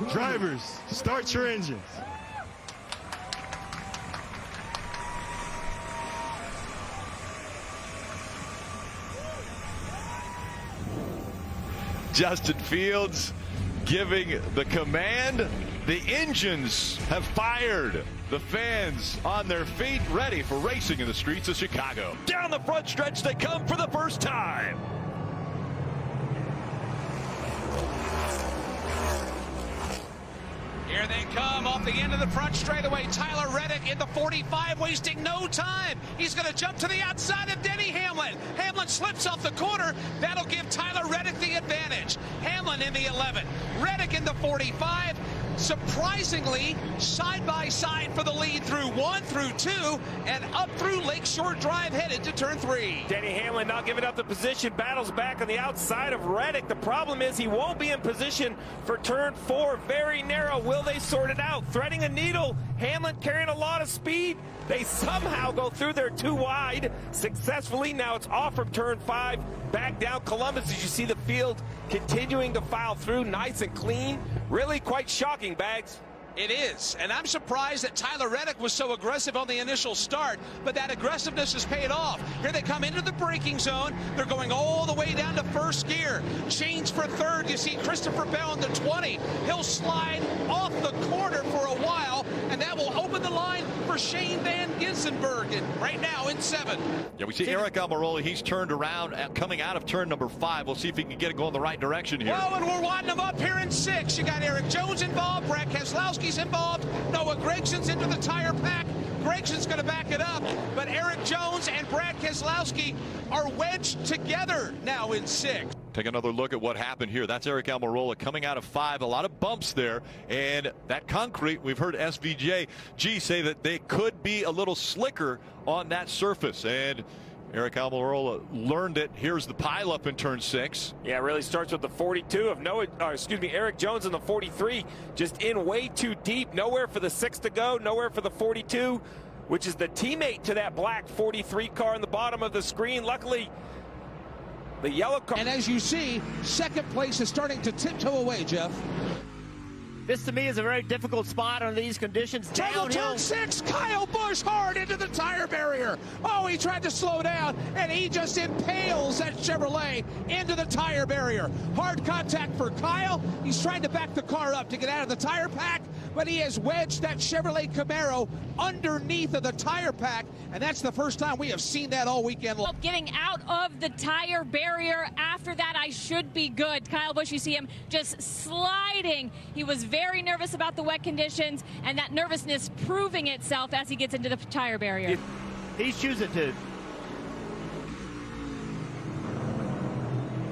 Drivers, start your engines. Justin Fields giving the command. The engines have fired. The fans on their feet, ready for racing in the streets of Chicago. Down the front stretch they come for the first time. Here they come off the end of the front straightaway. Tyler Reddick in the 45, wasting no time. He's going to jump to the outside of Denny Hamlin. Hamlin slips off the corner. That'll give Tyler Reddick the advantage. Hamlin in the 11. Reddick in the 45. Surprisingly, side by side for the lead through 1, through 2, and up through Lakeshore Drive headed to turn 3. Denny Hamlin not giving up the position, battles back on the outside of Reddick. The problem is he won't be in position for turn 4. Very narrow. Will they sort it out? Threading a needle. Hamlin carrying a lot of speed. They somehow go through there too wide successfully. Now it's off from turn 5. Back down Columbus as you see the field continuing to file through nice and clean. Really quite shocking, Bags. It is, and I'm surprised that Tyler Reddick was so aggressive on the initial start, but that aggressiveness has paid off. Here they come into the braking zone. They're going all the way down to first gear. Change for third. You see Christopher Bell in the 20. He'll slide off the corner for a while, and that will open the line for Shane van Gisbergen right now in 7. Yeah, we see Eric Almirola. He's turned around coming out of turn number 5. We'll see if he can get it going the right direction here. Well, and we're winding them up here in 6. You got Eric Jones involved, Brad Keselowski's involved, Noah Gregson's into the tire pack. Gregson's going to back it up, but Eric Jones and Brad Keselowski are wedged together now in 6. Take another look at what happened here. That's Eric Almirola coming out of 5. A lot of bumps there, and that concrete, we've heard SVJ say that they could be a little slicker on that surface, and Eric Almirola learned it. Here's the pileup in turn 6. Yeah, it really starts with the 42 of Eric Jones in the 43, just in way too deep. Nowhere for the 6 to go, nowhere for the 42, which is the teammate to that black 43 car in the bottom of the screen. Luckily, the yellow car. And as you see, second place is starting to tiptoe away, Jeff. This to me is a very difficult spot under these conditions. Downhill. Turn 6, Kyle Busch hard into the tire barrier. Oh, he tried to slow down, and he just impales that Chevrolet into the tire barrier. Hard contact for Kyle. He's trying to back the car up to get out of the tire pack, but he has wedged that Chevrolet Camaro underneath of the tire pack, and that's the first time we have seen that all weekend. Getting out of the tire barrier after that, I should be good. Kyle Busch, you see him just sliding. He was very nervous about the wet conditions, and that nervousness proving itself as he gets into the tire barrier. He's choosing to.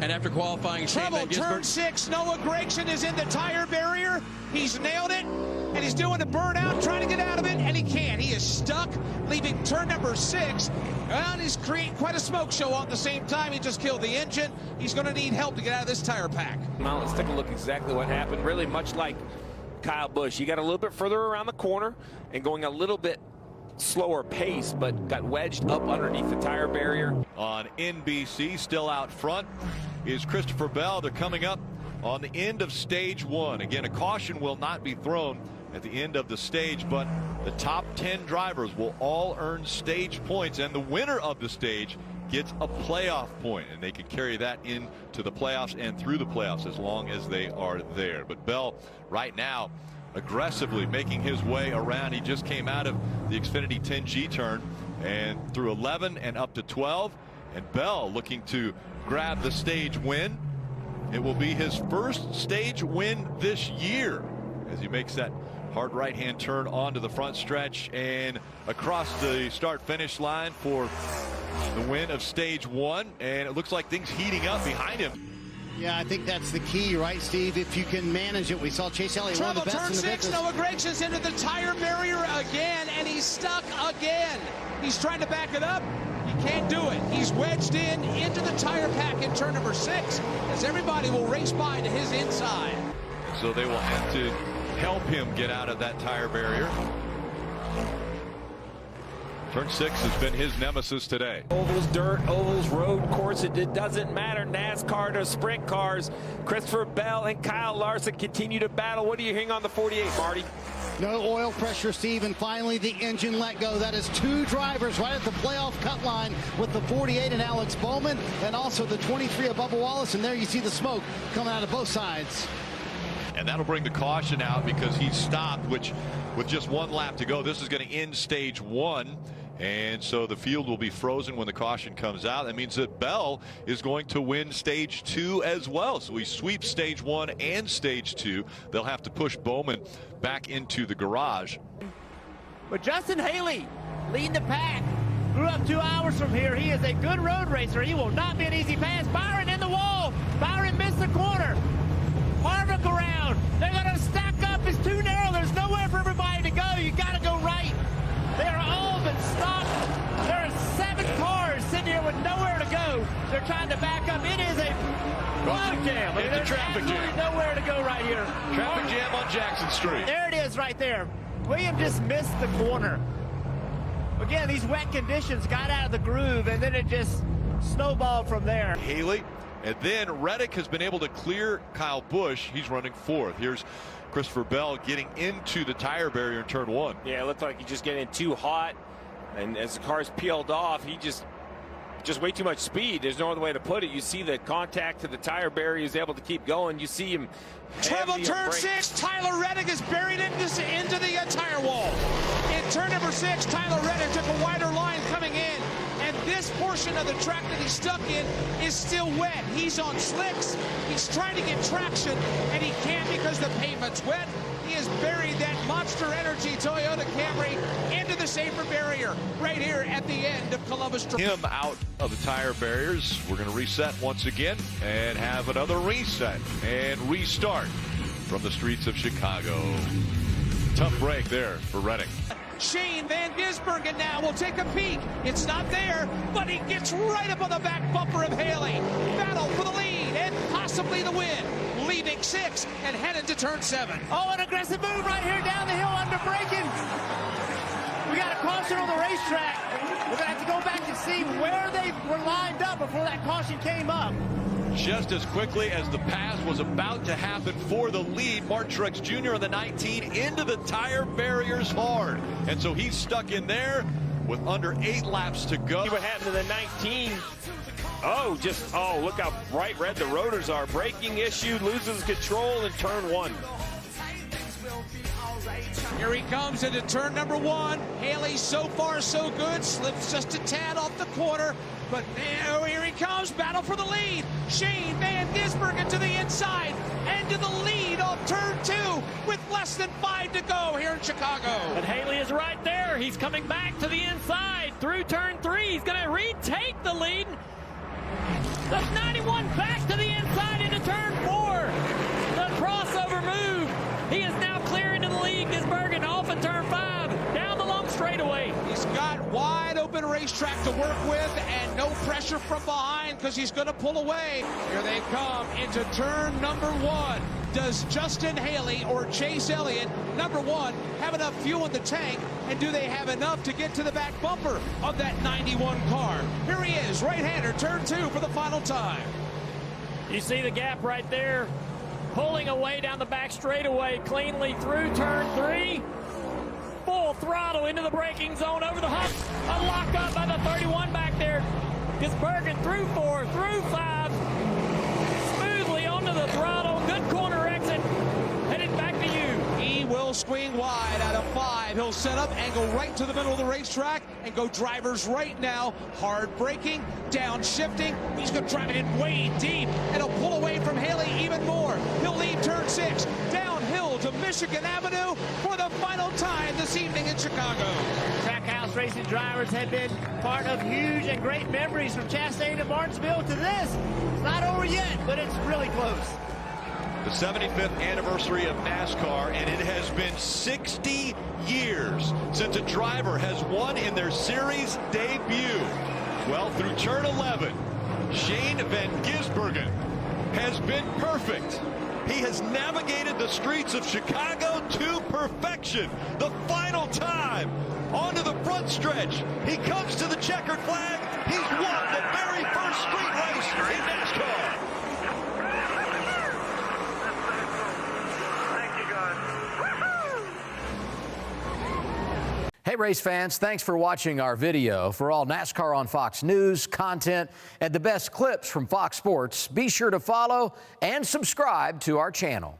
And after qualifying, Trouble, turn 6, Noah Gregson is in the tire barrier. He's nailed it, and he's doing a burnout, trying to get out of it, and he can't. He is stuck, leaving turn number 6. And he's creating quite a smoke show at the same time. He just killed the engine. He's going to need help to get out of this tire pack. Now let's take a look exactly what happened. Really much like Kyle Busch. He got a little bit further around the corner and going a little bit slower pace, but got wedged up underneath the tire barrier. On NBC, still out front, is Christopher Bell. They're coming up on the end of stage 1. Again, a caution will not be thrown at the end of the stage, but the top 10 drivers will all earn stage points, and the winner of the stage gets a playoff point, and they can carry that into the playoffs and through the playoffs as long as they are there. But Bell right now aggressively making his way around. He just came out of the Xfinity 10G turn and through 11 and up to 12, and Bell looking to grab the stage win. It will be his first stage win this year as he makes that hard right-hand turn onto the front stretch and across the start-finish line for the win of stage 1. And it looks like things heating up behind him. Yeah, I think that's the key, right, Steve? If you can manage it. We saw Chase Elliott, one of the best in the business. Turn 6, Noah Gregson's into the tire barrier again, and he's stuck again. He's trying to back it up. He can't do it. He's wedged into the tire pack in turn number 6 as everybody will race by to his inside. So they will have to help him get out of that tire barrier. Turn 6 has been his nemesis today. Ovals, dirt, ovals, road course, it doesn't matter. NASCAR to sprint cars. Christopher Bell and Kyle Larson continue to battle. What are you hearing on the 48, Marty? No oil pressure, Steve, and finally the engine let go. That is 2 drivers right at the playoff cut line with the 48 and Alex Bowman, and also the 23 of Bubba Wallace, and there you see the smoke coming out of both sides. And that'll bring the caution out because he stopped, which with just 1 lap to go, this is going to end stage 1. And so the field will be frozen when the caution comes out. That means that Bell is going to win stage 2 as well. So he sweeps stage 1 and stage 2. They'll have to push Bowman back into the garage. But Justin Haley leading the pack. Grew up 2 hours from here. He is a good road racer. He will not be an easy pass. Byron in the wall. Byron missed the corner. Harvick around. They're going to stack up. It's too narrow. There's nowhere for everybody to go. You got to go right. They are all but stopped. There are 7 cars sitting here with nowhere to go. They're trying to back up. It is a road jam. It's a traffic jam. Nowhere to go right here. Traffic jam on Jackson Street. There it is right there. William just missed the corner. Again, these wet conditions got out of the groove, and then it just snowballed from there. Haley, and then Reddick has been able to clear Kyle Busch. He's running 4th. Here's Christopher Bell getting into the tire barrier in turn 1. Yeah, it looked like he just getting too hot, and as the car's peeled off, he just way too much speed. There's no other way to put it. You see the contact to the tire barrier. He's able to keep going. You see him Trouble turn 6. Tyler Reddick is buried into the tire wall. In turn number 6, Tyler Reddick took a wider line coming in. And this portion of the track that he's stuck in is still wet. He's on slicks. He's trying to get traction, and he can't because the pavement's wet. He has buried that Monster Energy Toyota Camry into the safer barrier right here at the end of Columbus. Him out of the tire barriers. We're going to reset once again and have another reset and restart from the streets of Chicago. Tough break there for Reddick. Shane van Gisbergen now will take a peek. It's not there, but he gets right up on the back bumper of Haley. Battle for the lead and possibly the win. Leaving 6 and headed to turn 7. Oh, an aggressive move right here down the hill under braking. We got a caution on the racetrack. We're going to have to go back and see where they were lined up before that caution came up. Just as quickly as the pass was about to happen for the lead, Martin Truex Jr. on the 19 into the tire barriers hard. And so he's stuck in there with under 8 laps to go. See what happened to the 19. Oh, look how bright red the rotors are. Braking issue, loses control in turn 1. Here he comes into turn number 1. Haley so far so good. Slips just a tad off the corner. But now here he comes. Battle for the lead. Shane van Gisbergen to the inside and to the lead off turn 2 with less than 5 to go here in Chicago. And Haley is right there. He's coming back to the inside through turn 3. He's going to retake the lead. That's 91 back to the inside into turn 4. The crossover move. He is now clear into the lead. Gisbergen off in turn 5. Down the long straightaway. He's got wide open racetrack to work with and no pressure from behind because he's going to pull away. Here they come into turn number 1. Does Justin Haley or Chase Elliott, number 1, have enough fuel in the tank? And do they have enough to get to the back bumper of that 91 car? Here he is, right-hander, turn 2 for the final time. You see the gap right there. Pulling away down the back straightaway cleanly through turn 3. Full throttle into the braking zone over the hump. A lock up by the 31 back there. Gisbergen through 4, through 5. Smoothly onto the throttle. Good corner exit. Headed back to you. He will swing wide out of 5. He'll set up and go right to the middle of the racetrack and go drivers right now. Hard braking, downshifting. He's going to drive it in way deep and he'll pull away from Haley even more. He'll leave turn 6 downhill to Michigan Avenue for the final time this evening in Chicago. Trackhouse racing drivers have been part of huge and great memories from Chastain to Martinsville to this. It's not over yet, but it's really close. The 75th anniversary of NASCAR, and it has been 60 years since a driver has won in their series debut. Well, through turn 11, Shane van Gisbergen has been perfect. He has navigated the streets of Chicago to perfection. The final time onto the front stretch. He comes to the checkered flag. He's won the very first street race in NASCAR. Hey race fans, thanks for watching our video. For all NASCAR on Fox News, content, and the best clips from Fox Sports, be sure to follow and subscribe to our channel.